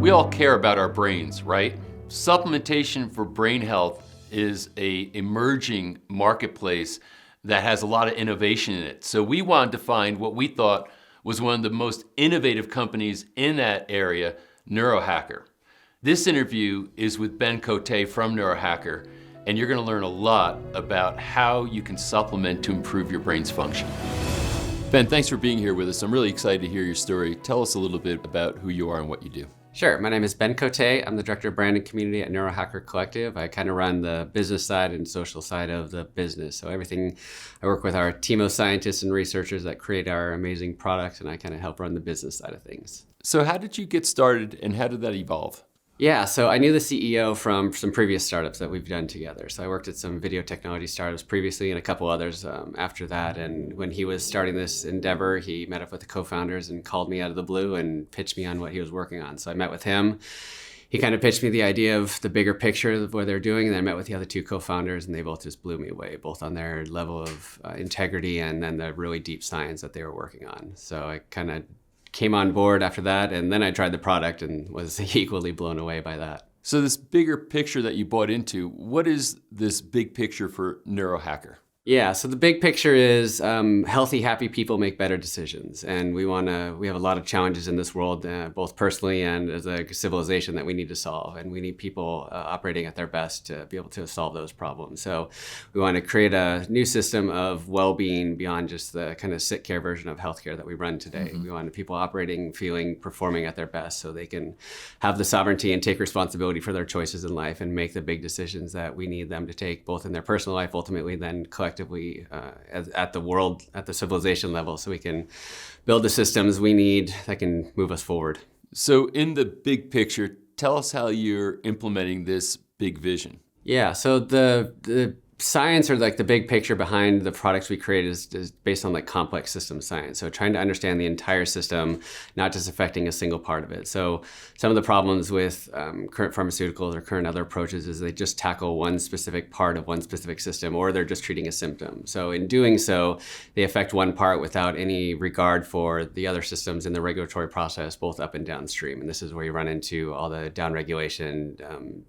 We all care about our brains, right? Supplementation for brain health is a emerging marketplace that has a lot of innovation in it. So we wanted to find what we thought was one of the most innovative companies in that area, Neurohacker. This interview is with Ben Cote from Neurohacker, and you're gonna learn a lot about how you can supplement to improve your brain's function. Ben, thanks for being here with us. I'm really excited to hear your story. Tell us a little bit about who you are and what you do. Sure. My name is Ben Cote. I'm the Director of Brand and Community at Neurohacker Collective. I kind of run the business side and social side of the business. So everything, I work with our team of scientists and researchers that create our amazing products, and I kind of help run the business side of things. So how did you get started and how did that evolve? Yeah, so I knew the CEO from some previous startups that we've done together. So I worked at some video technology startups previously and a couple others after that. And when he was starting this endeavor, he met up with the co-founders and called me out of the blue and pitched me on what he was working on. So I met with him. He kind of pitched me the idea of the bigger picture of what they're doing. And then I met with the other two co-founders and they both just blew me away, both on their level of integrity and then the really deep science that they were working on. So I kind of came on board after that, and then I tried the product and was equally blown away by that. So this bigger picture that you bought into, what is this big picture for Neurohacker? Yeah, so the big picture is healthy, happy people make better decisions. And we have a lot of challenges in this world, both personally and as a civilization that we need to solve. And we need people operating at their best to be able to solve those problems. So we want to create a new system of well-being beyond just the kind of sick care version of healthcare that we run today. Mm-hmm. We want people operating, feeling, performing at their best so they can have the sovereignty and take responsibility for their choices in life and make the big decisions that we need them to take, both in their personal life, ultimately, then collectively at the civilization level, so we can build the systems we need that can move us forward. So in the big picture, tell us how you're implementing this big vision. Yeah, so the science, or like the big picture behind the products we create, is based on like complex system science. So trying to understand the entire system, not just affecting a single part of it. So some of the problems with current pharmaceuticals or current other approaches is they just tackle one specific part of one specific system, or they're just treating a symptom. So in doing so, they affect one part without any regard for the other systems in the regulatory process, both up and downstream. And this is where you run into all the downregulation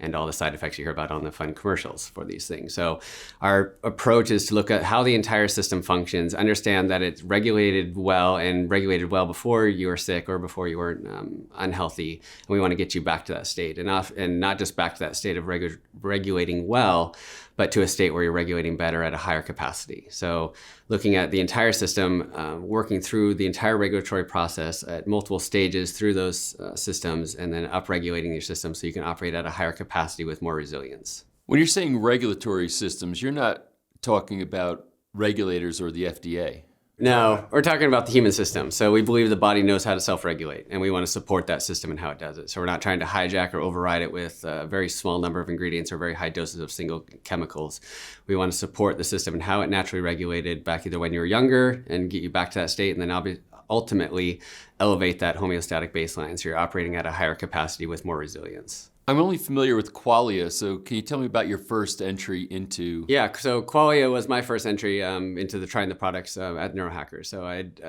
and all the side effects you hear about on the fun commercials for these things. So our approach is to look at how the entire system functions, understand that it's regulated well and regulated well before you were sick or before you were unhealthy. And we want to get you back to that state, and not just back to that state of regulating well, but to a state where you're regulating better at a higher capacity. So looking at the entire system, working through the entire regulatory process at multiple stages through those systems, and then upregulating your system so you can operate at a higher capacity with more resilience. When you're saying regulatory systems, you're not talking about regulators or the FDA. No, we're talking about the human system. So we believe the body knows how to self-regulate, and we want to support that system and how it does it. So we're not trying to hijack or override it with a very small number of ingredients or very high doses of single chemicals. We want to support the system and how it naturally regulated back either when you were younger and get you back to that state, and then ultimately elevate that homeostatic baseline so you're operating at a higher capacity with more resilience. I'm only familiar with Qualia, so can you tell me about your first entry into... Yeah, so Qualia was my first entry into trying the products at Neurohacker. So I'd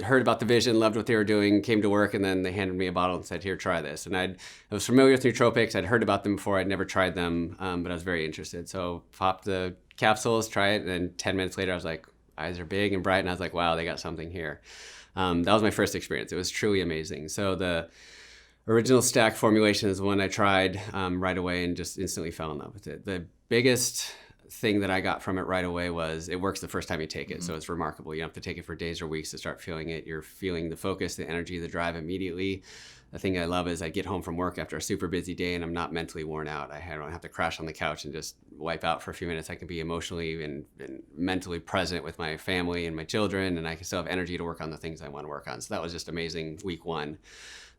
heard about the vision, loved what they were doing, came to work, and then they handed me a bottle and said, here, try this. And I was familiar with nootropics. I'd heard about them before. I'd never tried them, but I was very interested. So popped the capsules, try it, and then 10 minutes later, I was like, eyes are big and bright, and I was like, wow, they got something here. That was my first experience. It was truly amazing. So the original stack formulation is one I tried right away and just instantly fell in love with it. The biggest thing that I got from it right away was it works the first time you take it. Mm-hmm. So it's remarkable. You don't have to take it for days or weeks to start feeling it. You're feeling the focus, the energy, the drive immediately. The thing I love is I get home from work after a super busy day and I'm not mentally worn out. I don't have to crash on the couch and just wipe out for a few minutes. I can be emotionally and mentally present with my family and my children, and I can still have energy to work on the things I want to work on. So that was just amazing week one.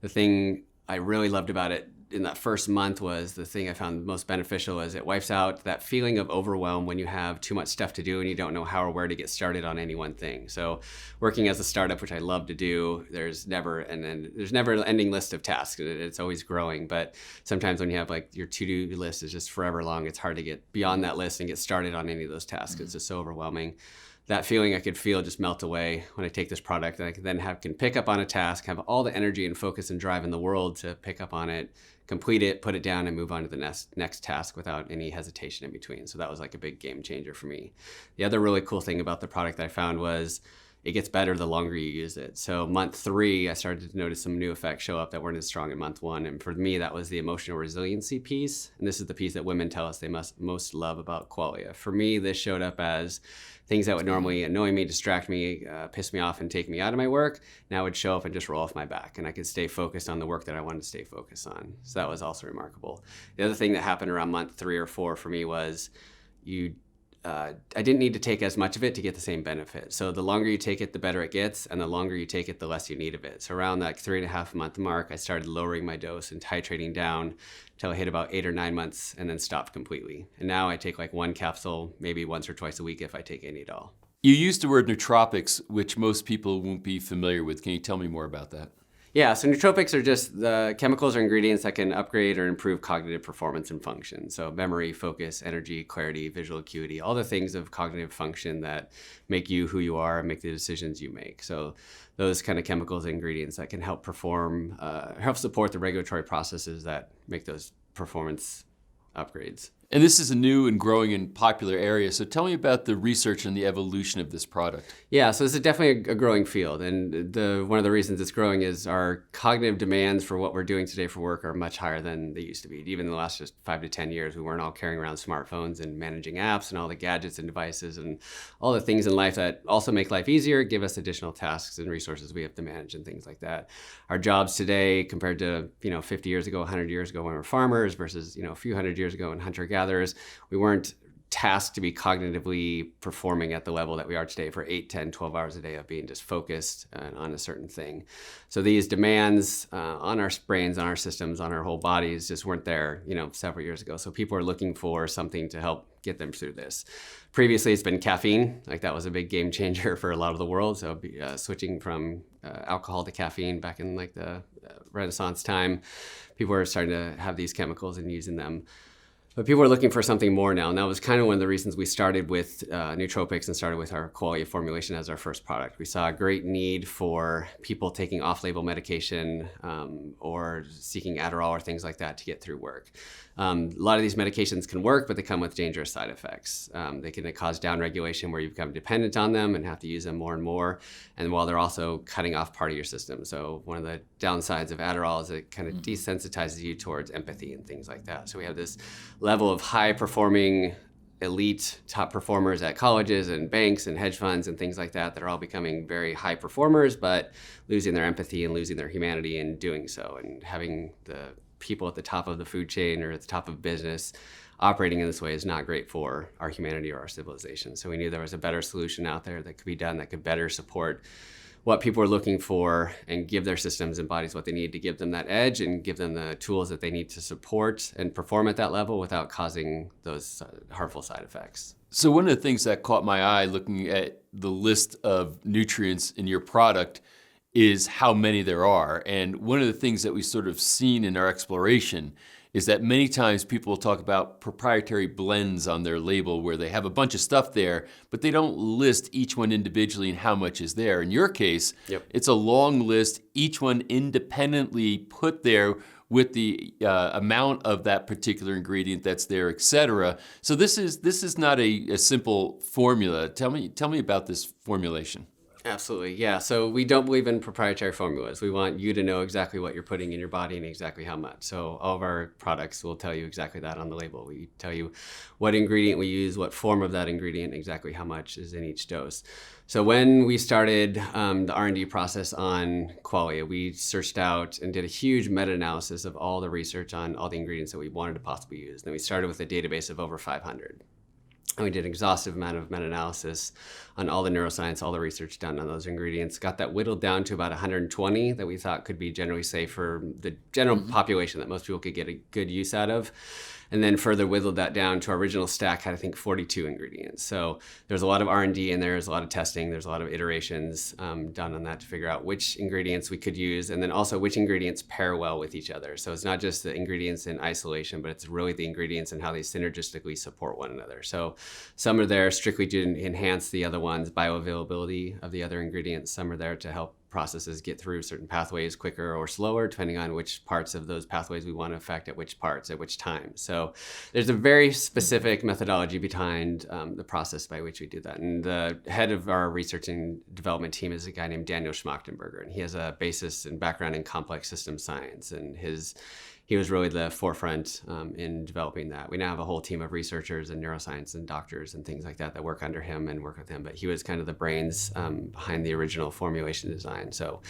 The thing I really loved about it in that first month was the thing I found most beneficial is it wipes out that feeling of overwhelm when you have too much stuff to do and you don't know how or where to get started on any one thing. So working as a startup, which I love to do, there's never an ending list of tasks. It's always growing, but sometimes when you have like your to-do list is just forever long, it's hard to get beyond that list and get started on any of those tasks. Mm-hmm. It's just so overwhelming. that feeling I could feel just melt away when I take this product. And I can then can pick up on a task, have all the energy and focus and drive in the world to pick up on it, complete it, put it down, and move on to the next task without any hesitation in between. So that was like a big game changer for me. The other really cool thing about the product that I found was it gets better the longer you use it. So month 3, I started to notice some new effects show up that weren't as strong in month 1. And for me, that was the emotional resiliency piece. And this is the piece that women tell us they most love about Qualia. For me, this showed up as things that would normally annoy me, distract me, piss me off, and take me out of my work now would show up and just roll off my back. And I could stay focused on the work that I wanted to stay focused on. So that was also remarkable. The other thing that happened around month 3 or 4 for me was I didn't need to take as much of it to get the same benefit. So the longer you take it, the better it gets, and the longer you take it, the less you need of it. So around that 3.5 month mark, I started lowering my dose and titrating down until I hit about 8 or 9 months and then stopped completely. And now I take like 1 capsule, maybe once or twice a week if I take any at all. You used the word nootropics, which most people won't be familiar with. Can you tell me more about that? Yeah, so nootropics are just the chemicals or ingredients that can upgrade or improve cognitive performance and function. So memory, focus, energy, clarity, visual acuity, all the things of cognitive function that make you who you are and make the decisions you make. So those kind of chemicals and ingredients that can help help support the regulatory processes that make those performance upgrades. And this is a new and growing and popular area. So tell me about the research and the evolution of this product. Yeah, so this is definitely a growing field. And one of the reasons it's growing is our cognitive demands for what we're doing today for work are much higher than they used to be. Even in the last just 5 to 10 years, we weren't all carrying around smartphones and managing apps and all the gadgets and devices and all the things in life that also make life easier, give us additional tasks and resources we have to manage and things like that. Our jobs today compared to 50 years ago, 100 years ago when we were farmers versus a few hundred years ago when hunter-gatherers, we weren't tasked to be cognitively performing at the level that we are today for 8, 10, 12 hours a day of being just focused on a certain thing. So these demands on our brains, on our systems, on our whole bodies just weren't there, several years ago. So people are looking for something to help get them through this. Previously, it's been caffeine. Like that was a big game changer for a lot of the world. So switching from alcohol to caffeine back in like the Renaissance time, people were starting to have these chemicals and using them. But people are looking for something more now. And that was kind of one of the reasons we started with nootropics and started with our Qualia formulation as our first product. We saw a great need for people taking off-label medication or seeking Adderall or things like that to get through work. A lot of these medications can work, but they come with dangerous side effects. They can cause downregulation where you become dependent on them and have to use them more and more. And while they're also cutting off part of your system. So one of the downsides of Adderall is it kind of desensitizes you towards empathy and things like that. So we have this level of high-performing elite top performers at colleges and banks and hedge funds and things like that that are all becoming very high performers, but losing their empathy and losing their humanity in doing so. And having the people at the top of the food chain or at the top of business operating in this way is not great for our humanity or our civilization. So we knew there was a better solution out there that could be done that could better support what people are looking for and give their systems and bodies what they need to give them that edge and give them the tools that they need to support and perform at that level without causing those harmful side effects. So one of the things that caught my eye looking at the list of nutrients in your product is how many there are. And one of the things that we've sort of seen in our exploration is that many times people will talk about proprietary blends on their label where they have a bunch of stuff there, but they don't list each one individually and how much is there. In your case, It's a long list, each one independently put there with the amount of that particular ingredient that's there, et cetera. So this is not a simple formula. Tell me about this formulation. Absolutely, yeah. So we don't believe in proprietary formulas. We want you to know exactly what you're putting in your body and exactly how much. So all of our products will tell you exactly that on the label. We tell you what ingredient we use, what form of that ingredient, exactly how much is in each dose. So when we started the R&D process on Qualia, we searched out and did a huge meta-analysis of all the research on all the ingredients that we wanted to possibly use. Then we started with a database of over 500. And we did an exhaustive amount of meta-analysis on all the neuroscience, all the research done on those ingredients, got that whittled down to about 120 that we thought could be generally safe for the general population that most people could get a good use out of. and then further whittled that down to our original stack had, I think, 42 ingredients. So there's a lot of R&D in there, there's a lot of testing, there's a lot of iterations done on that to figure out which ingredients we could use, and then also which ingredients pair well with each other. So it's not just the ingredients in isolation, but it's really the ingredients and how they synergistically support one another. So some are there strictly to enhance the other ones, bioavailability of the other ingredients. Some are there to help processes get through certain pathways quicker or slower, depending on which parts of those pathways we want to affect at which parts, at which time. So there's a very specific methodology behind the process by which we do that. And the head of our research and development team is a guy named Daniel Schmachtenberger, and he has a basis and background in complex system science, and he was really the forefront in developing that. We now have a whole team of researchers and neuroscience and doctors and things like that work under him and work with him. But he was kind of the brains behind the original formulation design. So,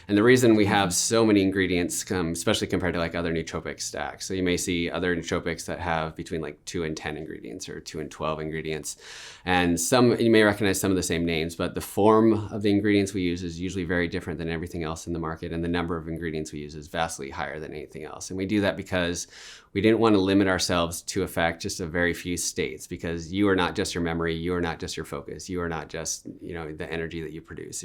and the reason we have so many ingredients, especially compared to like other nootropic stacks. So you may see other nootropics that have between like 2 and 10 ingredients or 2 and 12 ingredients. And some, you may recognize some of the same names, but the form of the ingredients we use is usually very different than everything else in the market. And the number of ingredients we use is vastly higher than anything else. And we do that because we didn't want to limit ourselves to affect just a very few states, because you are not just your memory, you are not just your focus, you are not just, the energy that you produce.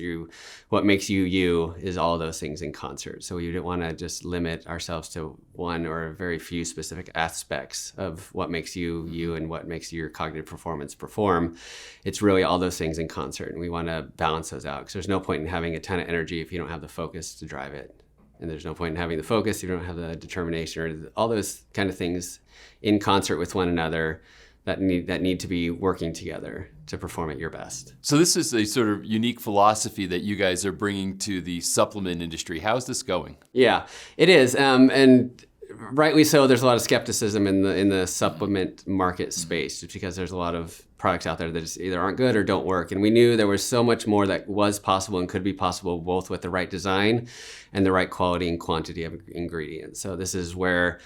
What makes you you is all those things in concert. So we didn't want to just limit ourselves to one or very few specific aspects of what makes you you and what makes your cognitive performance perform. It's really all those things in concert, and we want to balance those out, because there's no point in having a ton of energy if you don't have the focus to drive it. And there's no point in having the focus if you don't have the determination, or all those kind of things in concert with one another that need to be working together to perform at your best. So this is a sort of unique philosophy that you guys are bringing to the supplement industry. How's this going? Yeah, it is. And rightly so, there's a lot of skepticism in the supplement market space, just because there's a lot of products out there that just either aren't good or don't work. And we knew there was so much more that was possible and could be possible, both with the right design and the right quality and quantity of ingredients. So this is where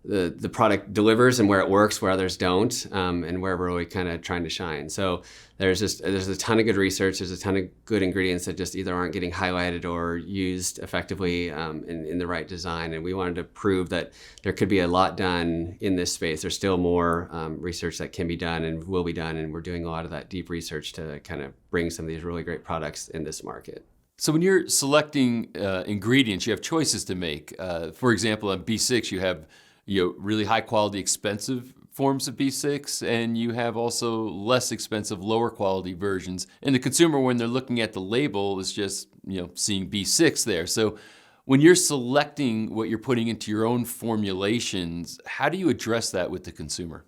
the product delivers and where it works, where others don't, and where we're really kind of trying to shine. So there's a ton of good research. There's a ton of good ingredients that just either aren't getting highlighted or used effectively in the right design. And we wanted to prove that there could be a lot done in this space. There's still more research that can be done and will be done. And we're doing a lot of that deep research to kind of bring some of these really great products in this market. So when you're selecting ingredients, you have choices to make. For example, on B6, you have really high quality, expensive forms of B6, and you have also less expensive, lower quality versions. And the consumer, when they're looking at the label, is just seeing B6 there. So when you're selecting what you're putting into your own formulations, how do you address that with the consumer?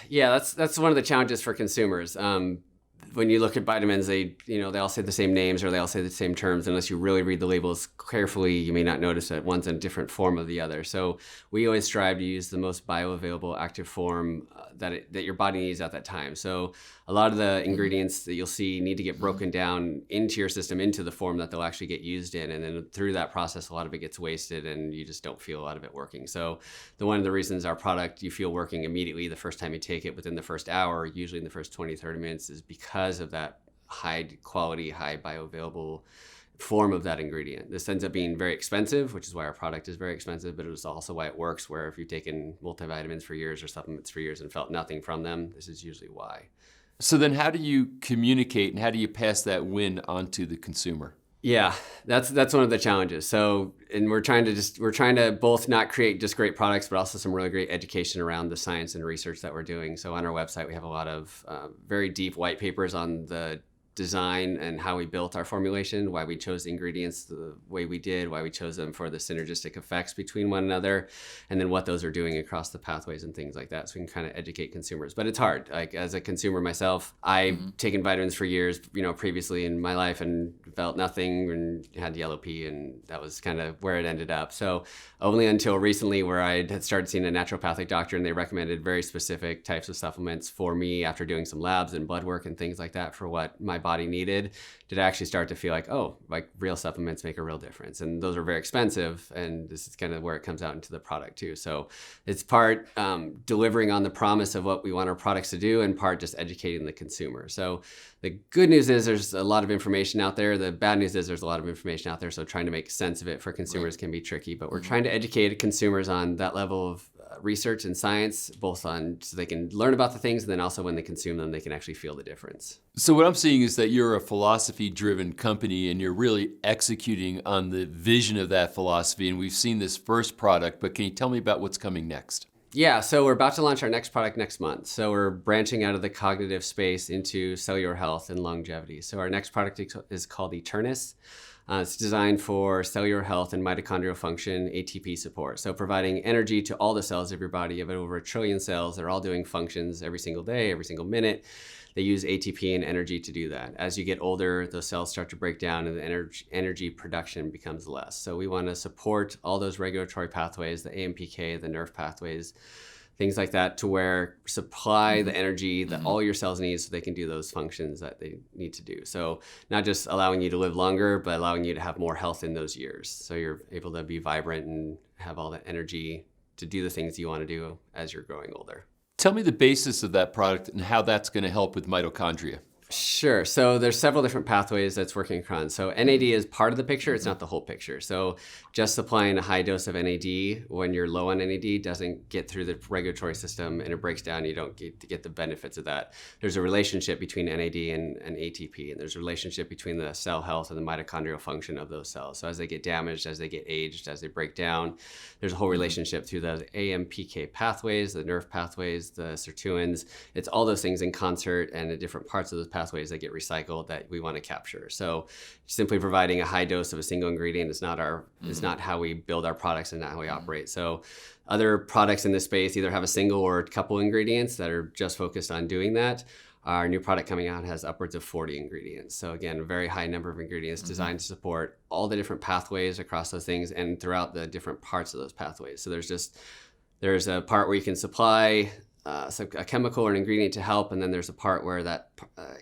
Yeah, that's one of the challenges for consumers. When you look at vitamins, they all say the same names or they all say the same terms. Unless you really read the labels carefully, you may not notice that one's in a different form of the other. So we always strive to use the most bioavailable active form that your body needs at that time. So a lot of the ingredients that you'll see need to get broken down into your system, into the form that they'll actually get used in. And then through that process, a lot of it gets wasted and you just don't feel a lot of it working. So one of the reasons our product you feel working immediately the first time you take it, within the first hour, usually in the first 20, 30 minutes, is because of that high quality, high bioavailable form of that ingredient. This ends up being very expensive, which is why our product is very expensive, but it is also why it works, where if you've taken multivitamins for years or supplements for years and felt nothing from them, this is usually why. So then how do you communicate and how do you pass that win onto the consumer? Yeah, that's one of the challenges. So, and we're trying to both not create just great products, but also some really great education around the science and research that we're doing. So on our website, we have a lot of very deep white papers on the design and how we built our formulation, why we chose the ingredients the way we did, why we chose them for the synergistic effects between one another, and then what those are doing across the pathways and things like that. So we can kind of educate consumers. But it's hard. Like as a consumer myself, I've taken vitamins for years, previously in my life and felt nothing and had yellow pee, and that was kind of where it ended up. So only until recently, where I had started seeing a naturopathic doctor and they recommended very specific types of supplements for me after doing some labs and blood work and things like that for what my body needed, did I actually start to feel like, oh, like real supplements make a real difference. And those are very expensive. And this is kind of where it comes out into the product too. So it's part delivering on the promise of what we want our products to do, and part just educating the consumer. So the good news is there's a lot of information out there. The bad news is there's a lot of information out there. So trying to make sense of it for consumers can be tricky, but we're trying to educate consumers on that level of research and science, both on so they can learn about the things, and then also when they consume them, they can actually feel the difference. So what I'm seeing is that you're a philosophy-driven company and you're really executing on the vision of that philosophy. And we've seen this first product, but can you tell me about what's coming next? Yeah, so we're about to launch our next product next month. So we're branching out of the cognitive space into cellular health and longevity. So our next product is called Eternus. It's designed for cellular health and mitochondrial function, ATP support. So providing energy to all the cells of your body. You have over 1 trillion cells. They're all doing functions every single day, every single minute. They use ATP and energy to do that. As you get older, those cells start to break down and the energy production becomes less. So we want to support all those regulatory pathways, the AMPK, the nerve pathways, things like that, to where supply the energy that all your cells need so they can do those functions that they need to do. So not just allowing you to live longer, but allowing you to have more health in those years. So you're able to be vibrant and have all the energy to do the things you want to do as you're growing older. Tell me the basis of that product and how that's going to help with mitochondria. Sure. So there's several different pathways that's working across. So NAD is part of the picture. It's not the whole picture. So just supplying a high dose of NAD when you're low on NAD doesn't get through the regulatory system and it breaks down. You don't get the benefits of that. There's a relationship between NAD and ATP, and there's a relationship between the cell health and the mitochondrial function of those cells. So as they get damaged, as they get aged, as they break down, there's a whole relationship through those AMPK pathways, the nerve pathways, the sirtuins. It's all those things in concert and the different parts of those pathways that get recycled that we want to capture. So simply providing a high dose of a single ingredient is not how we build our products and not how we operate. So other products in this space either have a single or a couple ingredients that are just focused on doing that. Our new product coming out has upwards of 40 ingredients. So again, a very high number of ingredients designed to support all the different pathways across those things and throughout the different parts of those pathways. So there's a part where you can supply a chemical or an ingredient to help, and then there's a part where that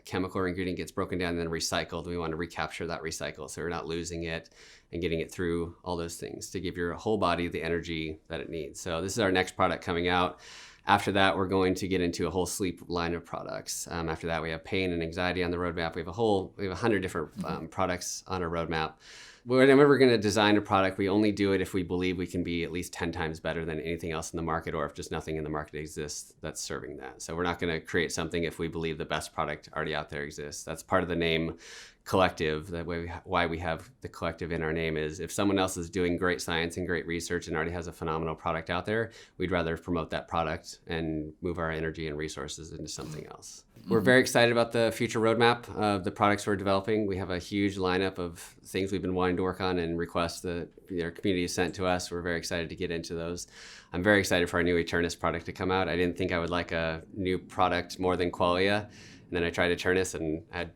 chemical or ingredient gets broken down and then recycled. We want to recapture that recycle so we're not losing it and getting it through all those things to give your whole body the energy that it needs. So this is our next product coming out. After that, we're going to get into a whole sleep line of products. After that, we have pain and anxiety on the roadmap. We have 100 different products on our roadmap. Whenever we're going to design a product, we only do it if we believe we can be at least 10 times better than anything else in the market, or if just nothing in the market exists that's serving that. So we're not going to create something if we believe the best product already out there exists. That's part of the name Collective. That way, why we have the collective in our name is if someone else is doing great science and great research and already has a phenomenal product out there, we'd rather promote that product and move our energy and resources into something else. We're very excited about the future roadmap of the products we're developing. We have a huge lineup of things we've been wanting to work on and requests that our community has sent to us. We're very excited to get into those. I'm very excited for our new Eternus product to come out. I didn't think I would like a new product more than Qualia. And then I tried Eternus and had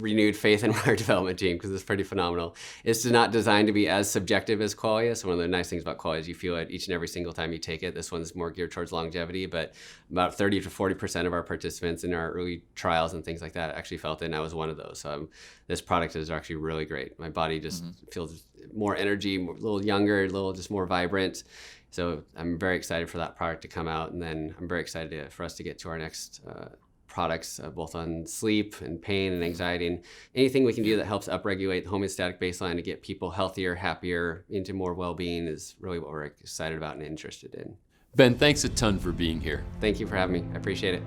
renewed faith in our development team because it's pretty phenomenal. It's not designed to be as subjective as Qualia. So one of the nice things about Qualia is you feel it each and every single time you take it. This one's more geared towards longevity, but about 30 to 40% of our participants in our early trials and things like that actually felt it, and I was one of those. So this product is actually really great. My body just feels more energy, a little younger, a little just more vibrant. So I'm very excited for that product to come out, and then I'm very excited for us to get to our next products, both on sleep and pain and anxiety, and anything we can do that helps upregulate the homeostatic baseline to get people healthier, happier, into more well-being is really what we're excited about and interested in. Ben, thanks a ton for being here. Thank you for having me. I appreciate it.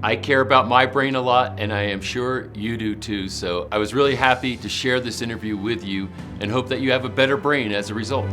I care about my brain a lot, and I am sure you do too. So I was really happy to share this interview with you and hope that you have a better brain as a result.